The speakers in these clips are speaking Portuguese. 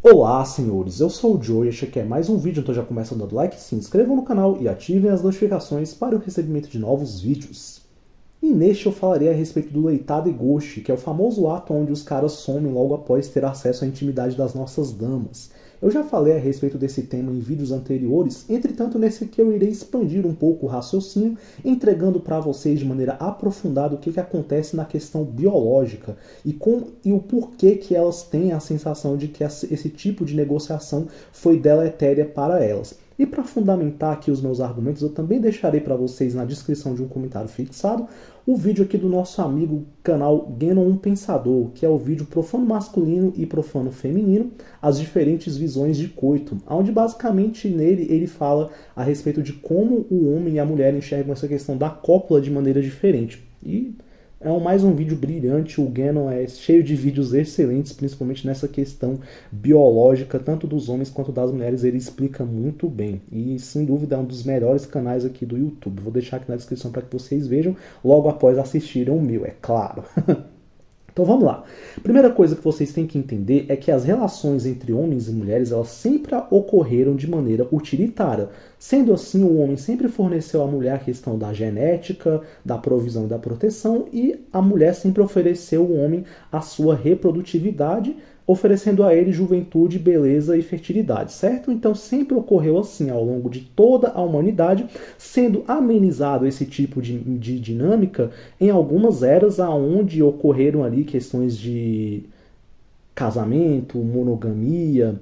Olá, senhores, eu sou o Joe e este aqui é mais um vídeo, então já começam dando like, se inscrevam no canal e ativem as notificações para o recebimento de novos vídeos. E neste eu falarei a respeito do Leitado e Ghost, que é o famoso ato onde os caras somem logo após ter acesso à intimidade das nossas damas. Eu já falei a respeito desse tema em vídeos anteriores, entretanto nesse aqui eu irei expandir um pouco o raciocínio, entregando para vocês de maneira aprofundada o que acontece na questão biológica e o porquê que elas têm a sensação de que esse tipo de negociação foi deletéria para elas. E para fundamentar aqui os meus argumentos, eu também deixarei para vocês na descrição de um comentário fixado o vídeo aqui do nosso amigo canal Genon Um Pensador, que é o vídeo Profano Masculino e Profano Feminino, as diferentes visões de coito, onde basicamente nele ele fala a respeito de como o homem e a mulher enxergam essa questão da cópula de maneira diferente. E é mais um vídeo brilhante, o Genon é cheio de vídeos excelentes, principalmente nessa questão biológica, tanto dos homens quanto das mulheres, ele explica muito bem. E sem dúvida é um dos melhores canais aqui do YouTube. Vou deixar aqui na descrição para que vocês vejam logo após assistirem o meu, é claro. Então vamos lá. Primeira coisa que vocês têm que entender é que as relações entre homens e mulheres elas sempre ocorreram de maneira utilitária. Sendo assim, o homem sempre forneceu à mulher a questão da genética, da provisão e da proteção, e a mulher sempre ofereceu ao homem a sua reprodutividade, oferecendo a ele juventude, beleza e fertilidade, certo? Então sempre ocorreu assim ao longo de toda a humanidade, sendo amenizado esse tipo de dinâmica em algumas eras aonde ocorreram ali questões de casamento, monogamia,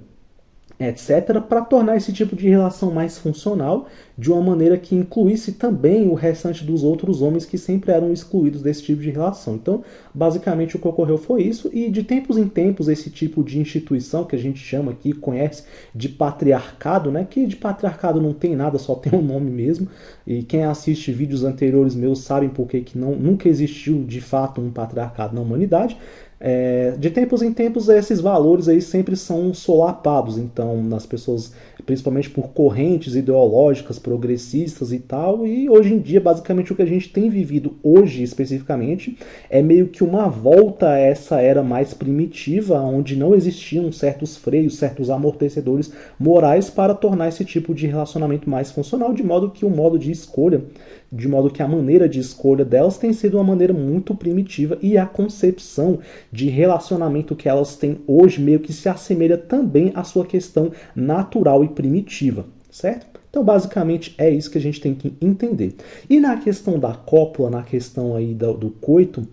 etc., para tornar esse tipo de relação mais funcional, de uma maneira que incluísse também o restante dos outros homens que sempre eram excluídos desse tipo de relação. Então, basicamente o que ocorreu foi isso, e de tempos em tempos esse tipo de instituição que a gente chama aqui, conhece de patriarcado, né, que de patriarcado não tem nada, só tem um nome mesmo, e quem assiste vídeos anteriores meus sabem porque que nunca existiu de fato um patriarcado na humanidade. De tempos em tempos esses valores aí sempre são solapados, então nas pessoas, principalmente por correntes ideológicas, progressistas e tal, e hoje em dia basicamente o que a gente tem vivido hoje especificamente é meio que uma volta a essa era mais primitiva, onde não existiam certos freios, certos amortecedores morais para tornar esse tipo de relacionamento mais funcional, de modo que o modo de escolha, de modo que a maneira de escolha delas tem sido uma maneira muito primitiva, e a concepção de relacionamento que elas têm hoje meio que se assemelha também à sua questão natural e primitiva, certo? Então, basicamente, é isso que a gente tem que entender. E na questão da cópula, na questão aí do coito,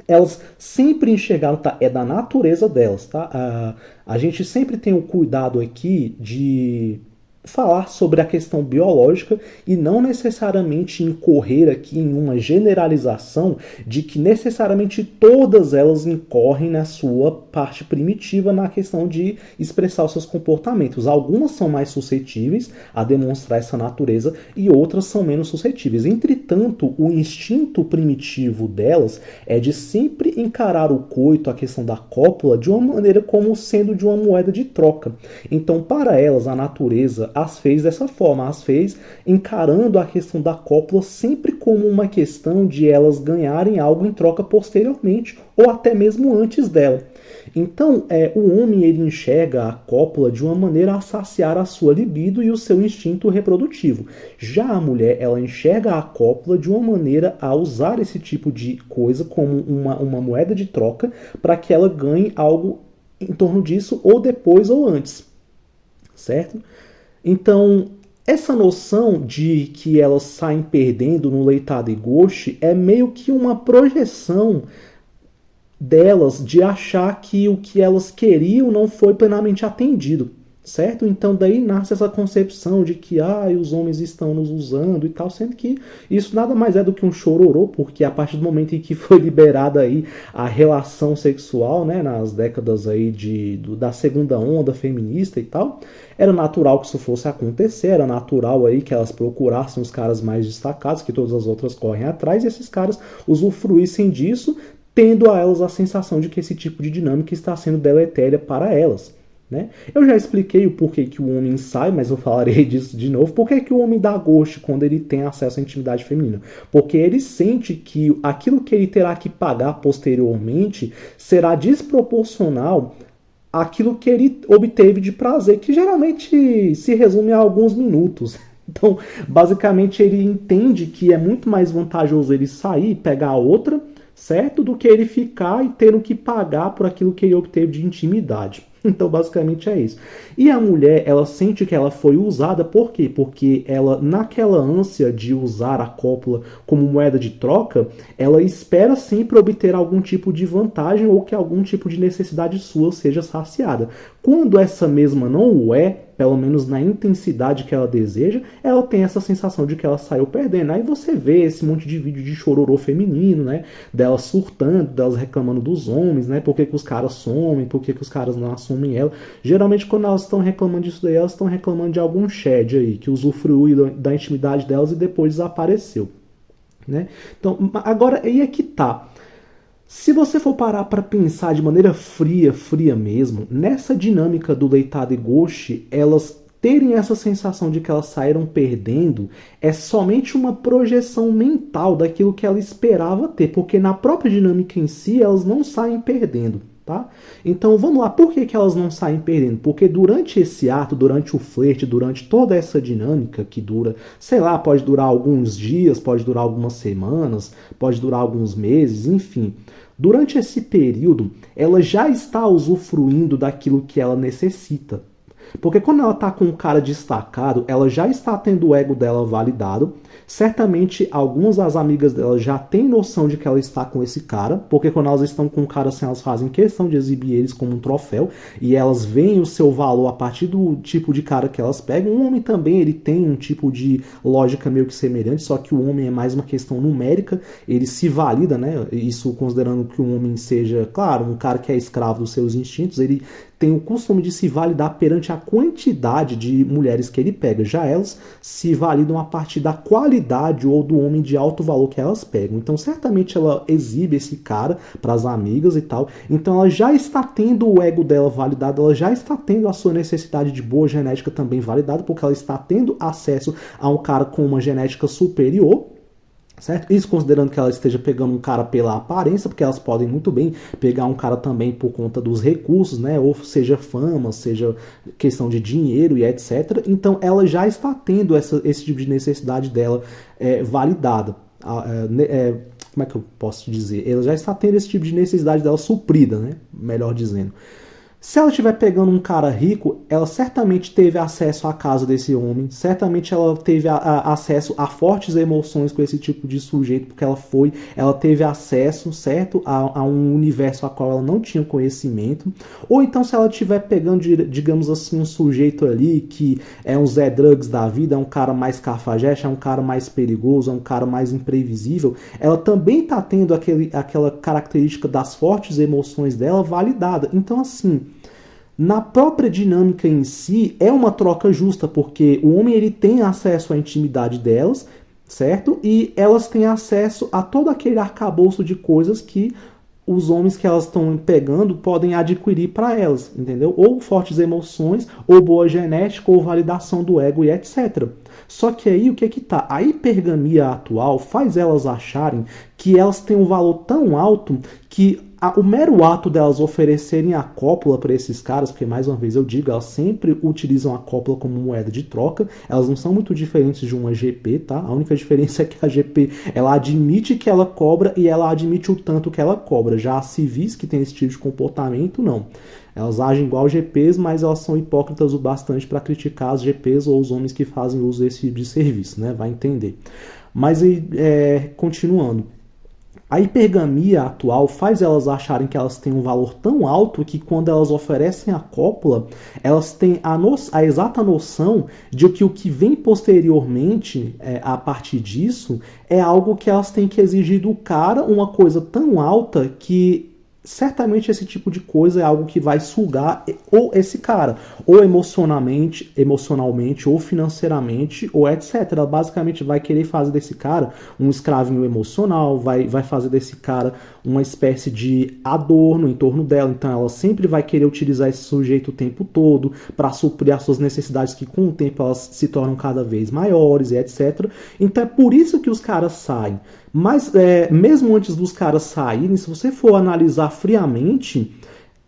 elas sempre enxergaram, tá? É da natureza delas, tá? A gente sempre tem o cuidado aqui de falar sobre a questão biológica e não necessariamente incorrer aqui em uma generalização de que necessariamente todas elas incorrem na sua parte primitiva na questão de expressar os seus comportamentos. Algumas são mais suscetíveis a demonstrar essa natureza e outras são menos suscetíveis. Entretanto, o instinto primitivo delas é de sempre encarar o coito, a questão da cópula, de uma maneira como sendo de uma moeda de troca. Então, para elas, a natureza as fez dessa forma, as fez encarando a questão da cópula sempre como uma questão de elas ganharem algo em troca posteriormente, ou até mesmo antes dela. Então, o homem ele enxerga a cópula de uma maneira a saciar a sua libido e o seu instinto reprodutivo. Já a mulher, ela enxerga a cópula de uma maneira a usar esse tipo de coisa como uma moeda de troca para que ela ganhe algo em torno disso, ou depois ou antes, certo? Então, essa noção de que elas saem perdendo no Leitado e Ghost é meio que uma projeção delas de achar que o que elas queriam não foi plenamente atendido, certo? Então daí nasce essa concepção de que os homens estão nos usando e tal, sendo que isso nada mais é do que um chororô, porque a partir do momento em que foi liberada aí a relação sexual, né, nas décadas aí da segunda onda feminista e tal, era natural que isso fosse acontecer, era natural aí que elas procurassem os caras mais destacados, que todas as outras correm atrás, e esses caras usufruíssem disso, tendo a elas a sensação de que esse tipo de dinâmica está sendo deletéria para elas. Né? Eu já expliquei o porquê que o homem sai, mas eu falarei disso de novo. Por que o homem dá gosto quando ele tem acesso à intimidade feminina? Porque ele sente que aquilo que ele terá que pagar posteriormente será desproporcional aquilo que ele obteve de prazer, que geralmente se resume a alguns minutos. Então, basicamente, ele entende que é muito mais vantajoso ele sair e pegar outra, certo? Do que ele ficar e ter que pagar por aquilo que ele obteve de intimidade. Então, basicamente é isso. E a mulher, ela sente que ela foi usada, por quê? Porque ela, naquela ânsia de usar a cópula como moeda de troca, ela espera sempre obter algum tipo de vantagem ou que algum tipo de necessidade sua seja saciada. Quando essa mesma não o é, pelo menos na intensidade que ela deseja, ela tem essa sensação de que ela saiu perdendo. Aí você vê esse monte de vídeo de chororô feminino, né? Delas surtando, delas reclamando dos homens, né? Por que os caras somem, por que os caras não assumem ela. Geralmente, quando elas estão reclamando disso daí, elas estão reclamando de algum shed aí, que usufruiu da intimidade delas e depois desapareceu. Né? Então, agora, aí é que tá. Se você for parar para pensar de maneira fria, fria mesmo, nessa dinâmica do Leitado e Ghost, elas terem essa sensação de que elas saíram perdendo é somente uma projeção mental daquilo que ela esperava ter, porque na própria dinâmica em si elas não saem perdendo. Tá? Então vamos lá, por que elas não saem perdendo? Porque durante esse ato, durante o flerte, durante toda essa dinâmica que dura, sei lá, pode durar alguns dias, pode durar algumas semanas, pode durar alguns meses, enfim. Durante esse período, ela já está usufruindo daquilo que ela necessita. Porque quando ela está com um cara destacado, ela já está tendo o ego dela validado. Certamente, algumas das amigas dela já têm noção de que ela está com esse cara, porque quando elas estão com um cara assim, elas fazem questão de exibir eles como um troféu, e elas veem o seu valor a partir do tipo de cara que elas pegam. O homem também, ele tem um tipo de lógica meio que semelhante, só que o homem é mais uma questão numérica, ele se valida, né? Isso considerando que o homem seja, claro, um cara que é escravo dos seus instintos, ele tem o costume de se validar perante a quantidade de mulheres que ele pega. Já elas se validam a partir da qualidade ou do homem de alto valor que elas pegam. Então, certamente ela exibe esse cara para as amigas e tal. Então, ela já está tendo o ego dela validado, ela já está tendo a sua necessidade de boa genética também validada, porque ela está tendo acesso a um cara com uma genética superior. Certo? Isso considerando que ela esteja pegando um cara pela aparência, porque elas podem muito bem pegar um cara também por conta dos recursos, né? Ou seja fama, seja questão de dinheiro e etc. Então ela já está tendo esse tipo de necessidade dela validada. Como é que eu posso dizer? Ela já está tendo esse tipo de necessidade dela suprida, né? Melhor dizendo. Se ela estiver pegando um cara rico, ela certamente teve acesso à casa desse homem, certamente ela teve acesso a fortes emoções com esse tipo de sujeito, porque ela teve acesso, certo, a um universo a qual ela não tinha conhecimento. Ou então se ela estiver pegando, digamos assim, um sujeito ali que é um Zé Drugs da vida, é um cara mais cafajeste, é um cara mais perigoso, é um cara mais imprevisível, ela também está tendo aquela característica das fortes emoções dela validada. Então, assim, na própria dinâmica em si, é uma troca justa, porque o homem ele tem acesso à intimidade delas, certo? E elas têm acesso a todo aquele arcabouço de coisas que os homens que elas estão pegando podem adquirir para elas, entendeu? Ou fortes emoções, ou boa genética, ou validação do ego e etc. Só que aí o que é que tá? A hipergamia atual faz elas acharem que elas têm um valor tão alto que o mero ato delas oferecerem a cópula para esses caras, porque mais uma vez eu digo, elas sempre utilizam a cópula como moeda de troca, elas não são muito diferentes de uma GP, tá? A única diferença é que a GP, ela admite que ela cobra e ela admite o tanto que ela cobra. Já as civis que tem esse tipo de comportamento, não. Elas agem igual GPs, mas elas são hipócritas o bastante para criticar as GPs ou os homens que fazem uso desse tipo de serviço, né? Vai entender. Mas continuando. A hipergamia atual faz elas acharem que elas têm um valor tão alto que quando elas oferecem a cópula, elas têm a exata noção de que o que vem posteriormente a partir disso é algo que elas têm que exigir do cara, uma coisa tão alta que certamente esse tipo de coisa é algo que vai sugar ou esse cara, ou emocionalmente, ou financeiramente, ou etc. Ela basicamente vai querer fazer desse cara um escravinho emocional, vai fazer desse cara uma espécie de adorno em torno dela. Então ela sempre vai querer utilizar esse sujeito o tempo todo para suprir as suas necessidades que com o tempo elas se tornam cada vez maiores e etc. Então é por isso que os caras saem. Mas mesmo antes dos caras saírem, se você for analisar friamente,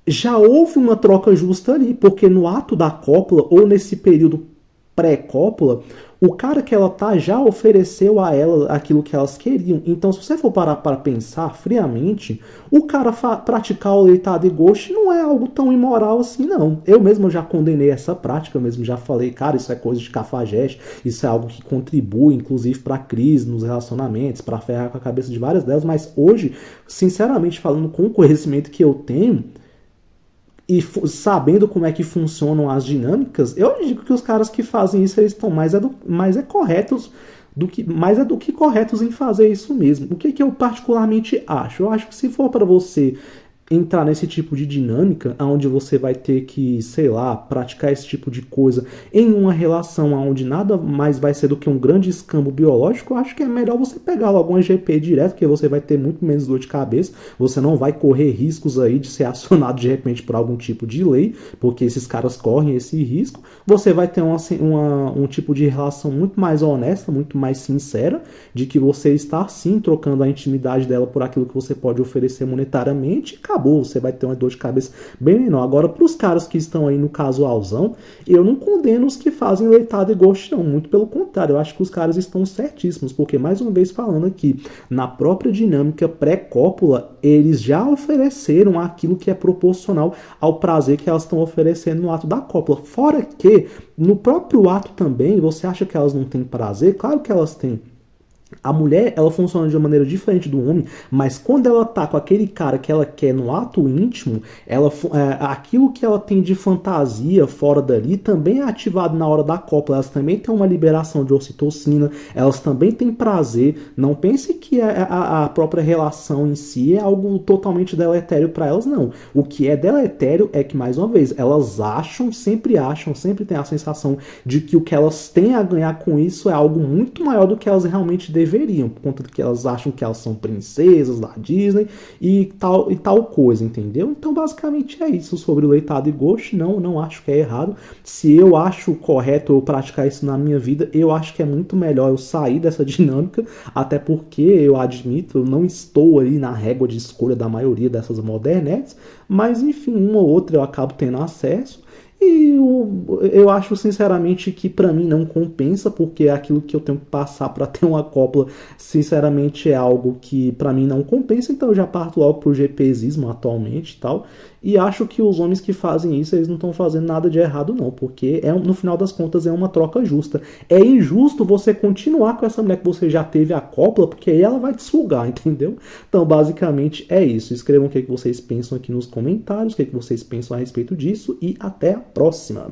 já houve uma troca justa ali, porque no ato da cópula, ou nesse período pré-cópula, o cara que ela tá já ofereceu a ela aquilo que elas queriam. Então, se você for parar para pensar friamente, o cara praticar o leitado e ghost não é algo tão imoral assim, não. Eu mesmo já condenei essa prática, eu mesmo já falei, cara, isso é coisa de cafajeste, isso é algo que contribui, inclusive, para crise nos relacionamentos, para ferrar com a cabeça de várias delas, mas hoje, sinceramente falando, com o conhecimento que eu tenho, e sabendo como é que funcionam as dinâmicas, eu digo que os caras que fazem isso, eles estão mais é corretos do que corretos em fazer isso mesmo. O que eu particularmente acho? Eu acho que se for para você entrar nesse tipo de dinâmica, onde você vai ter que, sei lá, praticar esse tipo de coisa em uma relação onde nada mais vai ser do que um grande escambo biológico, eu acho que é melhor você pegar logo um GP direto, porque você vai ter muito menos dor de cabeça, você não vai correr riscos aí de ser acionado de repente por algum tipo de lei, porque esses caras correm esse risco, você vai ter um tipo de relação muito mais honesta, muito mais sincera, de que você está sim trocando a intimidade dela por aquilo que você pode oferecer monetariamente, acabou, você vai ter uma dor de cabeça bem menor. Agora, para os caras que estão aí no casualzão, eu não condeno os que fazem leitado e ghost, não. Muito pelo contrário, eu acho que os caras estão certíssimos, porque, mais uma vez falando aqui, na própria dinâmica pré-cópula, eles já ofereceram aquilo que é proporcional ao prazer que elas estão oferecendo no ato da cópula. Fora que, no próprio ato também, você acha que elas não têm prazer? Claro que elas têm. A mulher, ela funciona de uma maneira diferente do homem, mas quando ela tá com aquele cara que ela quer no ato íntimo, aquilo que ela tem de fantasia fora dali também é ativado na hora da cópula. Elas também têm uma liberação de ocitocina, elas também têm prazer. Não pense que a própria relação em si é algo totalmente deletério para elas, não. O que é deletério é que, mais uma vez, elas sempre têm a sensação de que o que elas têm a ganhar com isso é algo muito maior do que elas realmente deveriam, por conta de que elas acham que elas são princesas da Disney e tal coisa, entendeu? Então, basicamente é isso sobre o leitado e ghost. Não acho que é errado. Se eu acho correto eu praticar isso na minha vida, eu acho que é muito melhor eu sair dessa dinâmica, até porque eu admito, eu não estou ali na régua de escolha da maioria dessas modernetes, mas enfim, uma ou outra eu acabo tendo acesso. E eu acho sinceramente que para mim não compensa, porque aquilo que eu tenho que passar para ter uma cópula, sinceramente é algo que para mim não compensa, então eu já parto logo pro GPzismo atualmente e tal. E acho que os homens que fazem isso, eles não estão fazendo nada de errado não, porque no final das contas é uma troca justa. É injusto você continuar com essa mulher que você já teve a cópula, porque aí ela vai te sugar, entendeu? Então basicamente é isso. Escrevam o que vocês pensam aqui nos comentários, o que vocês pensam a respeito disso e até a próxima.